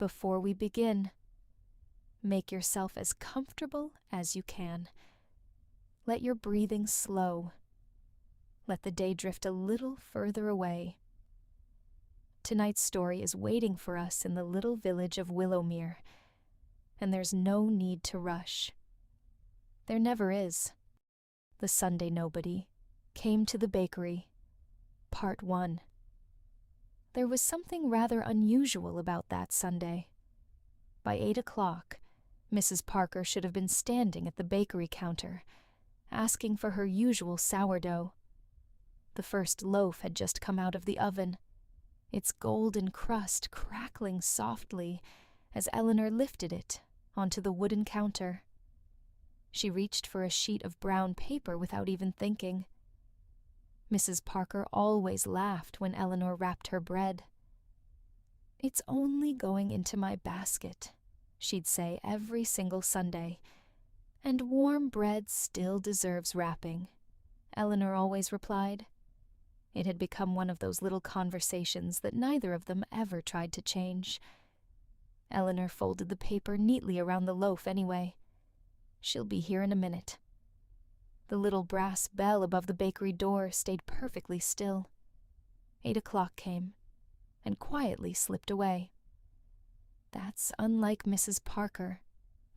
Before we begin, make yourself as comfortable as you can. Let your breathing slow. Let the day drift a little further away. Tonight's story is waiting for us in the little village of Willowmere, and there's no need to rush. There never is. The Sunday Nobody came to the bakery. Part 1. There was something rather unusual about that Sunday. By 8 o'clock, Mrs. Parker should have been standing at the bakery counter, asking for her usual sourdough. The first loaf had just come out of the oven, its golden crust crackling softly as Eleanor lifted it onto the wooden counter. She reached for a sheet of brown paper without even thinking. Mrs. Parker always laughed when Eleanor wrapped her bread. "It's only going into my basket," she'd say every single Sunday. "And warm bread still deserves wrapping," Eleanor always replied. It had become one of those little conversations that neither of them ever tried to change. Eleanor folded the paper neatly around the loaf anyway. She'll be here in a minute. The little brass bell above the bakery door stayed perfectly still. 8 o'clock came, and quietly slipped away. "That's unlike Mrs. Parker,"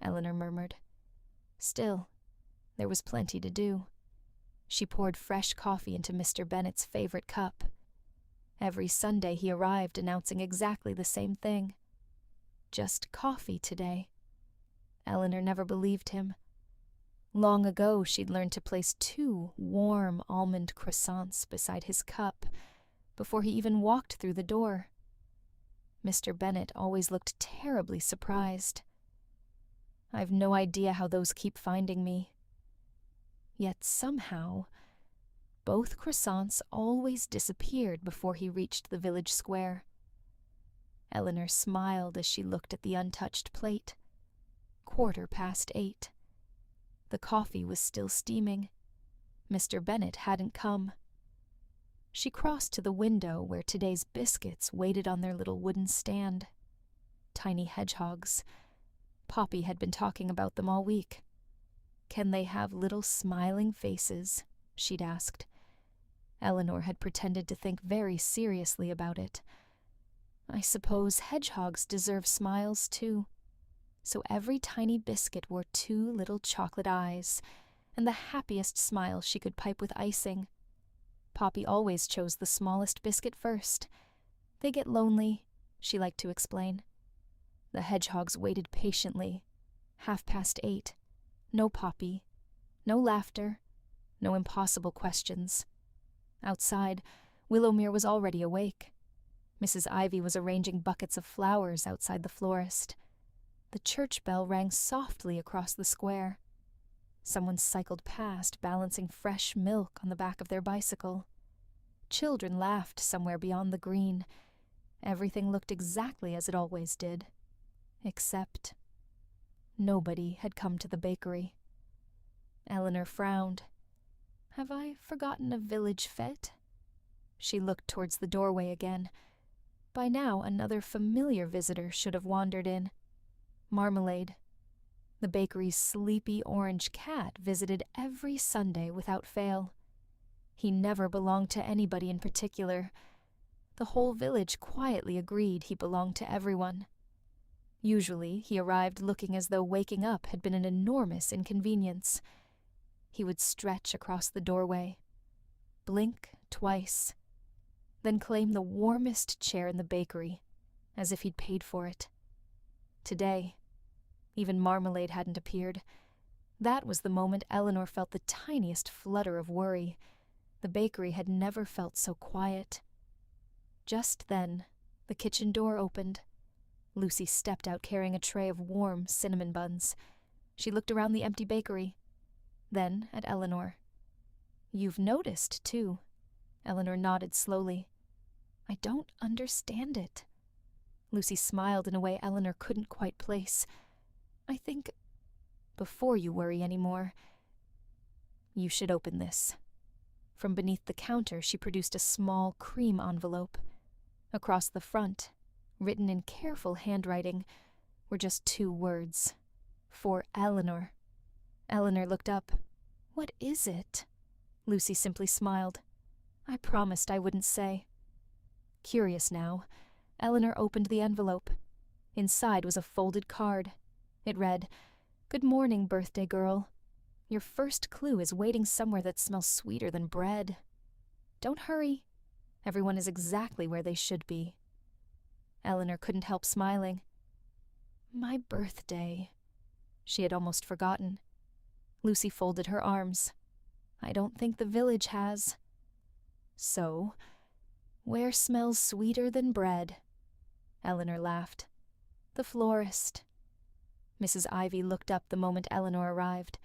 Eleanor murmured. Still, there was plenty to do. She poured fresh coffee into Mr. Bennet's favorite cup. Every Sunday he arrived announcing exactly the same thing. Just coffee today. Eleanor never believed him. Long ago she'd learned to place 2 warm almond croissants beside his cup before he even walked through the door. Mr. Bennet always looked terribly surprised. "I've no idea how those keep finding me." Yet somehow, both croissants always disappeared before he reached the village square. Eleanor smiled as she looked at the untouched plate. 8:15. The coffee was still steaming. Mr. Bennet hadn't come. She crossed to the window where today's biscuits waited on their little wooden stand. Tiny hedgehogs. Poppy had been talking about them all week. "Can they have little smiling faces?" she'd asked. Eleanor had pretended to think very seriously about it. I suppose hedgehogs deserve smiles too. So every tiny biscuit wore 2 little chocolate eyes, and the happiest smile she could pipe with icing. Poppy always chose the smallest biscuit first. "They get lonely," she liked to explain. The hedgehogs waited patiently. 8:30. No Poppy. No laughter. No impossible questions. Outside, Willowmere was already awake. Mrs. Ivy was arranging buckets of flowers outside the florist. The church bell rang softly across the square. Someone cycled past, balancing fresh milk on the back of their bicycle. Children laughed somewhere beyond the green. Everything looked exactly as it always did. Except nobody had come to the bakery. Eleanor frowned. "Have I forgotten a village fete?" She looked towards the doorway again. By now, another familiar visitor should have wandered in. Marmalade. The bakery's sleepy orange cat visited every Sunday without fail. He never belonged to anybody in particular. The whole village quietly agreed he belonged to everyone. Usually, he arrived looking as though waking up had been an enormous inconvenience. He would stretch across the doorway, blink twice, then claim the warmest chair in the bakery, as if he'd paid for it. Today, even Marmalade hadn't appeared. That was the moment Eleanor felt the tiniest flutter of worry. The bakery had never felt so quiet. Just then, the kitchen door opened. Lucy stepped out carrying a tray of warm cinnamon buns. She looked around the empty bakery, then at Eleanor. "You've noticed, too." Eleanor nodded slowly. "I don't understand it." Lucy smiled in a way Eleanor couldn't quite place. "I think, before you worry any more, you should open this." From beneath the counter, she produced a small cream envelope. Across the front, written in careful handwriting, were just 2 words. For Eleanor. Eleanor looked up. "What is it?" Lucy simply smiled. "I promised I wouldn't say." Curious now, Eleanor opened the envelope. Inside was a folded card. It read, "Good morning, birthday girl. Your first clue is waiting somewhere that smells sweeter than bread. Don't hurry. Everyone is exactly where they should be." Eleanor couldn't help smiling. My birthday. She had almost forgotten. Lucy folded her arms. "I don't think the village has." "So, where smells sweeter than bread?" Eleanor laughed. "The florist." Mrs. Ivy looked up the moment Eleanor arrived.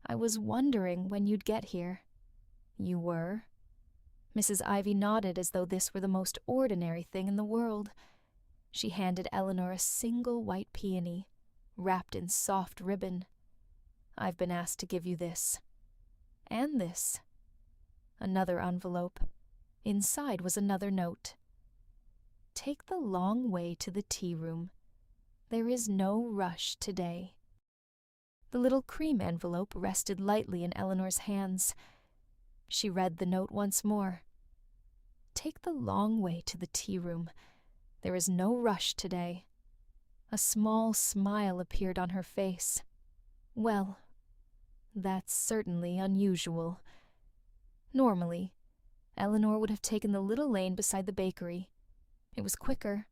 "I was wondering when you'd get here." "You were?" Mrs. Ivy nodded as though this were the most ordinary thing in the world. She handed Eleanor a single white peony, wrapped in soft ribbon. "I've been asked to give you this. And this." Another envelope. Inside was another note. "Take the long way to the tea room. There is no rush today." The little cream envelope rested lightly in Eleanor's hands. She read the note once more. "Take the long way to the tea room. There is no rush today." A small smile appeared on her face. "Well, that's certainly unusual." Normally, Eleanor would have taken the little lane beside the bakery. It was quicker.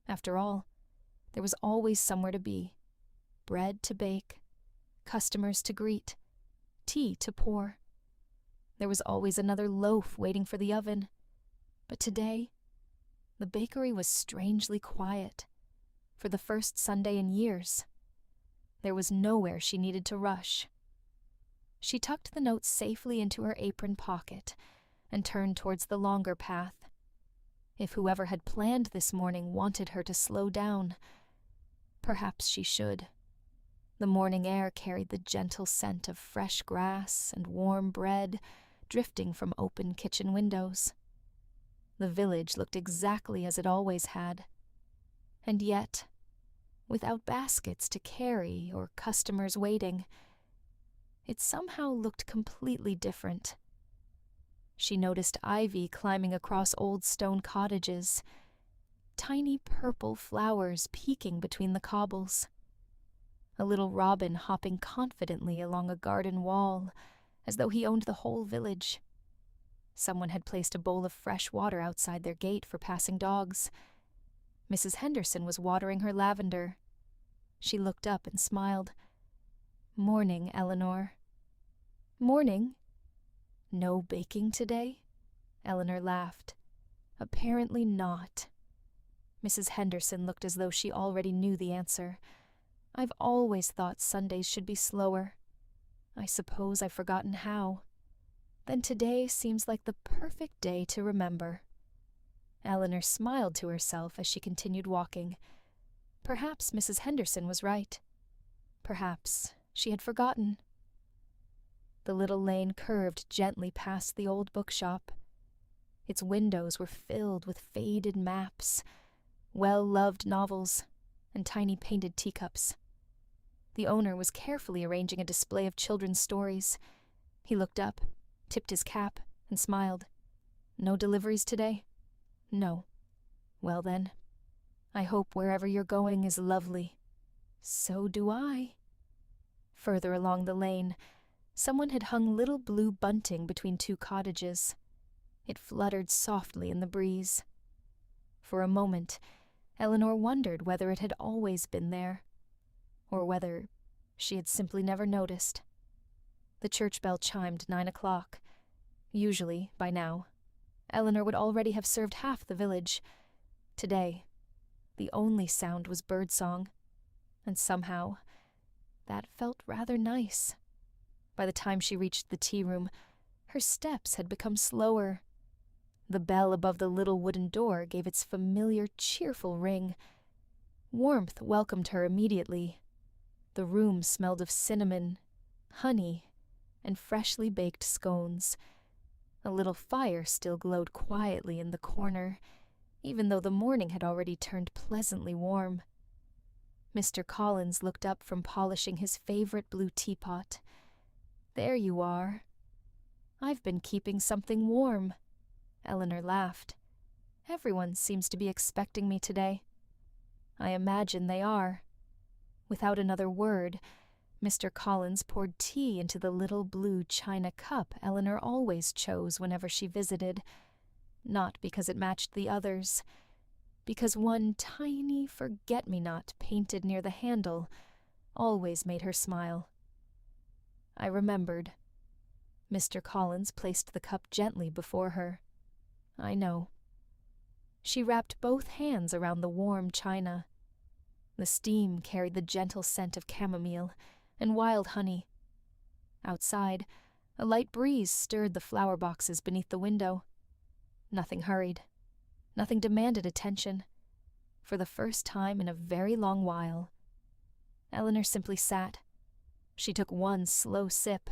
After all, there was always somewhere to be. Bread to bake, customers to greet, tea to pour. There was always another loaf waiting for the oven. But today, the bakery was strangely quiet. For the first Sunday in years, there was nowhere she needed to rush. She tucked the note safely into her apron pocket and turned towards the longer path. If whoever had planned this morning wanted her to slow down, perhaps she should. The morning air carried the gentle scent of fresh grass and warm bread drifting from open kitchen windows. The village looked exactly as it always had. And yet, without baskets to carry or customers waiting, it somehow looked completely different. She noticed ivy climbing across old stone cottages, tiny purple flowers peeking between the cobbles, a little robin hopping confidently along a garden wall as though he owned the whole village. Someone had placed a bowl of fresh water outside their gate for passing dogs. Mrs. Henderson was watering her lavender. She looked up and smiled. "Morning, Eleanor." "Morning. No baking today?" Eleanor laughed. "Apparently not." Mrs. Henderson looked as though she already knew the answer. "I've always thought Sundays should be slower. I suppose I've forgotten how. Then today seems like the perfect day to remember." Eleanor smiled to herself as she continued walking. Perhaps Mrs. Henderson was right. Perhaps she had forgotten. The little lane curved gently past the old bookshop. Its windows were filled with faded maps, well-loved novels, and tiny painted teacups. The owner was carefully arranging a display of children's stories. He looked up, tipped his cap, and smiled. "No deliveries today?" "No." "Well then, I hope wherever you're going is lovely." "So do I." Further along the lane, someone had hung little blue bunting between 2 cottages. It fluttered softly in the breeze. For a moment, Eleanor wondered whether it had always been there, or whether she had simply never noticed. The church bell chimed 9 o'clock. Usually, by now, Eleanor would already have served half the village. Today, the only sound was birdsong, and somehow, that felt rather nice. By the time she reached the tea room, her steps had become slower. The bell above the little wooden door gave its familiar, cheerful ring. Warmth welcomed her immediately. The room smelled of cinnamon, honey, and freshly baked scones. A little fire still glowed quietly in the corner, even though the morning had already turned pleasantly warm. Mr. Collins looked up from polishing his favorite blue teapot. "There you are." "I've been keeping something warm." Eleanor laughed. "Everyone seems to be expecting me today." "I imagine they are." Without another word, Mr. Collins poured tea into the little blue china cup Eleanor always chose whenever she visited, not because it matched the others, because one tiny forget-me-not painted near the handle always made her smile. I remembered. Mr. Collins placed the cup gently before her. "I know." She wrapped both hands around the warm china. The steam carried the gentle scent of chamomile and wild honey. Outside, a light breeze stirred the flower boxes beneath the window. Nothing hurried. Nothing demanded attention. For the first time in a very long while, Eleanor simply sat. She took one slow sip.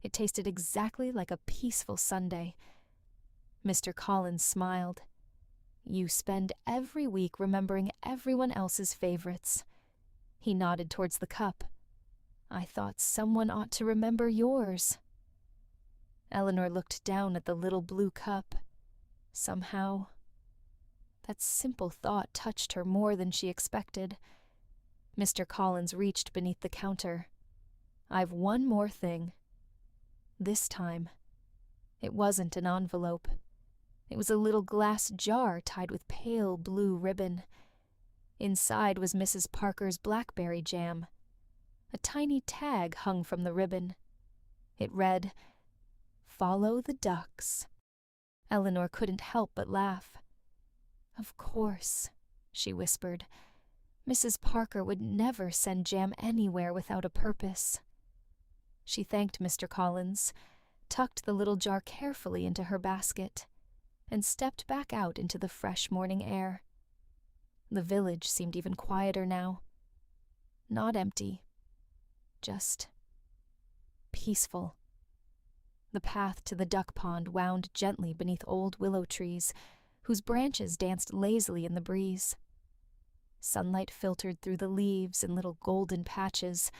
It tasted exactly like a peaceful Sunday. Mr. Collins smiled. "You spend every week remembering everyone else's favorites." He nodded towards the cup. "I thought someone ought to remember yours." Eleanor looked down at the little blue cup. Somehow, that simple thought touched her more than she expected. Mr. Collins reached beneath the counter. "I've one more thing." This time, it wasn't an envelope. It was a little glass jar tied with pale blue ribbon. Inside was Mrs. Parker's blackberry jam. A tiny tag hung from the ribbon. It read, "Follow the ducks." Eleanor couldn't help but laugh. "Of course," she whispered. "Mrs. Parker would never send jam anywhere without a purpose." She thanked Mr. Collins, tucked the little jar carefully into her basket, and stepped back out into the fresh morning air. The village seemed even quieter now. Not empty, just peaceful. The path to the duck pond wound gently beneath old willow trees, whose branches danced lazily in the breeze. Sunlight filtered through the leaves in little golden patches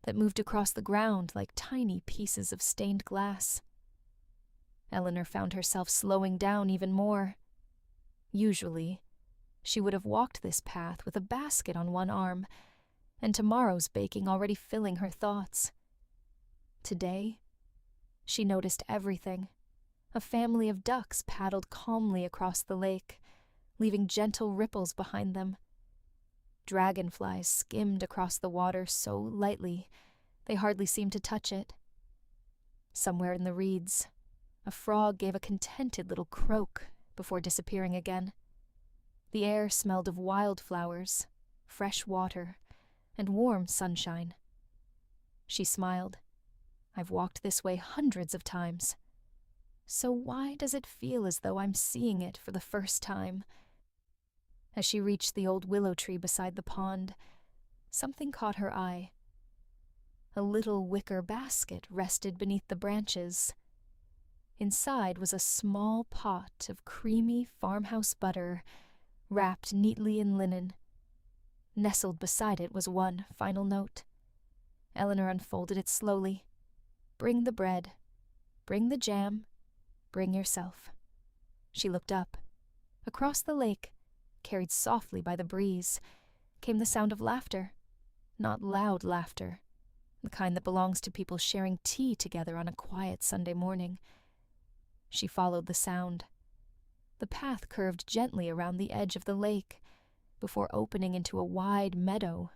that moved across the ground like tiny pieces of stained glass. Eleanor found herself slowing down even more. Usually, she would have walked this path with a basket on one arm, and tomorrow's baking already filling her thoughts. Today, she noticed everything. A family of ducks paddled calmly across the lake, leaving gentle ripples behind them. Dragonflies skimmed across the water so lightly they hardly seemed to touch it. Somewhere in the reeds, a frog gave a contented little croak before disappearing again. The air smelled of wildflowers, fresh water, and warm sunshine. She smiled. "I've walked this way hundreds of times. So why does it feel as though I'm seeing it for the first time?" As she reached the old willow tree beside the pond, something caught her eye. A little wicker basket rested beneath the branches. Inside was a small pot of creamy farmhouse butter, wrapped neatly in linen. Nestled beside it was one final note. Eleanor unfolded it slowly. "Bring the bread. Bring the jam. Bring yourself." She looked up. Across the lake, carried softly by the breeze, came the sound of laughter. Not loud laughter, the kind that belongs to people sharing tea together on a quiet Sunday morning. She followed the sound. The path curved gently around the edge of the lake, before opening into a wide meadow,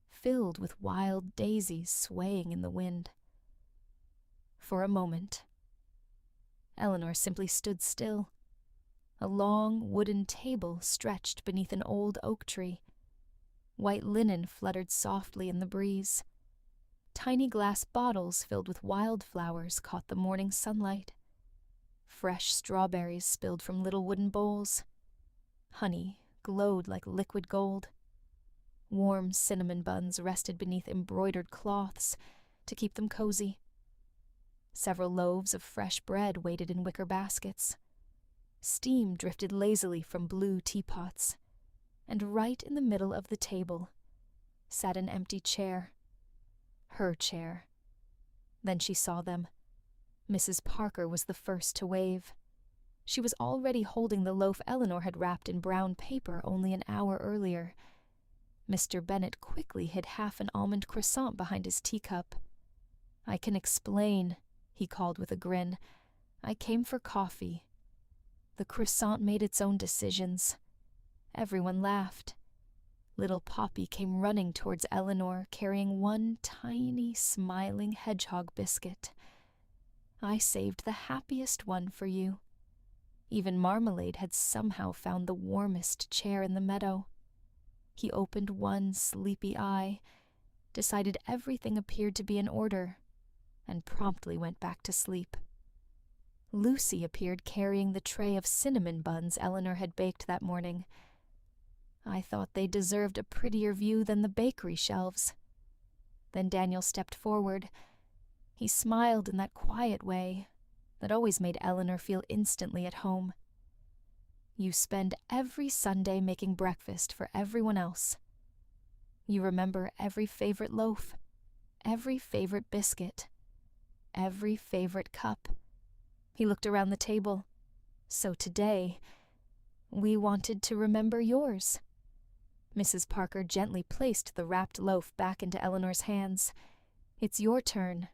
filled with wild daisies swaying in the wind. For a moment, Eleanor simply stood still. A long wooden table stretched beneath an old oak tree. White linen fluttered softly in the breeze. Tiny glass bottles filled with wildflowers caught the morning sunlight. Fresh strawberries spilled from little wooden bowls. Honey glowed like liquid gold. Warm cinnamon buns rested beneath embroidered cloths to keep them cozy. Several loaves of fresh bread waited in wicker baskets. Steam drifted lazily from blue teapots, and right in the middle of the table sat an empty chair. Her chair. Then she saw them. Mrs. Parker was the first to wave. She was already holding the loaf Eleanor had wrapped in brown paper only an hour earlier. Mr. Bennet quickly hid half an almond croissant behind his teacup. "I can explain," he called with a grin. "I came for coffee." The croissant made its own decisions. Everyone laughed. Little Poppy came running towards Eleanor, carrying one tiny, smiling hedgehog biscuit. "I saved the happiest one for you." Even Marmalade had somehow found the warmest chair in the meadow. He opened one sleepy eye, decided everything appeared to be in order, and promptly went back to sleep. Lucy appeared carrying the tray of cinnamon buns Eleanor had baked that morning. I thought they deserved a prettier view than the bakery shelves. Then Daniel stepped forward. He smiled in that quiet way that always made Eleanor feel instantly at home. "You spend every Sunday making breakfast for everyone else. You remember every favorite loaf, every favorite biscuit, every favorite cup." He looked around the table. "So today, we wanted to remember yours." Mrs. Parker gently placed the wrapped loaf back into Eleanor's hands. "It's your turn."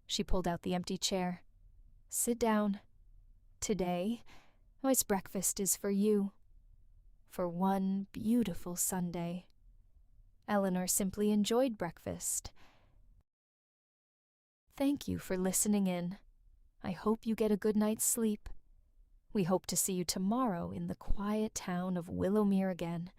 She pulled out the empty chair. "Sit down. Today, this breakfast is for you. For one beautiful Sunday." Eleanor simply enjoyed breakfast. Thank you for listening in. I hope you get a good night's sleep. We hope to see you tomorrow in the quiet town of Willowmere again.